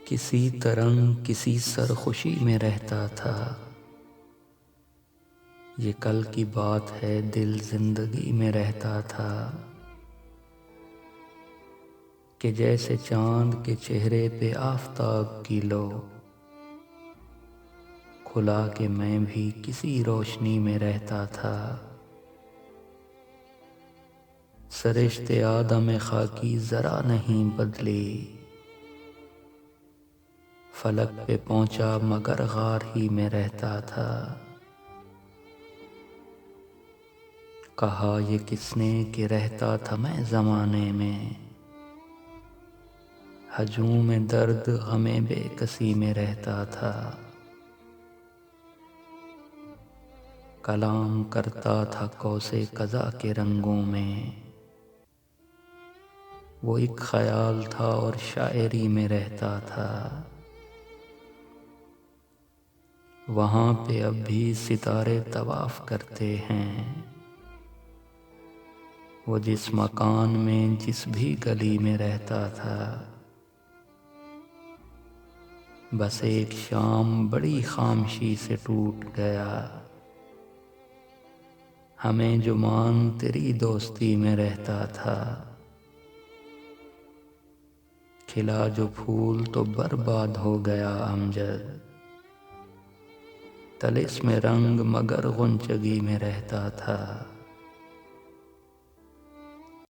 کسی ترنگ کسی سرخوشی میں رہتا تھا، یہ کل کی بات ہے دل زندگی میں رہتا تھا، کہ جیسے چاند کے چہرے پہ آفتاب کی لو، کھلا کہ میں بھی کسی روشنی میں رہتا تھا۔ سرشت آدم خاکی ذرا نہیں بدلی، فلک پہ پہنچا مگر غار ہی میں رہتا تھا۔ کہا یہ کس نے کہ رہتا تھا میں زمانے میں، ہجوم درد غم بے کسی میں رہتا تھا۔ کلام کرتا تھا قوس قزح کے رنگوں میں، وہ ایک خیال تھا اور شاعری میں رہتا تھا۔ وہاں پہ اب بھی ستارے طواف کرتے ہیں، وہ جس مکان میں جس بھی گلی میں رہتا تھا۔ بس ایک شام بڑی خاموشی سے ٹوٹ گیا، ہمیں جو مان تیری دوستی میں رہتا تھا۔ کھلا جو پھول تو برباد ہو گیا امجد، طلسم رنگ مگر غنچگی میں رہتا تھا۔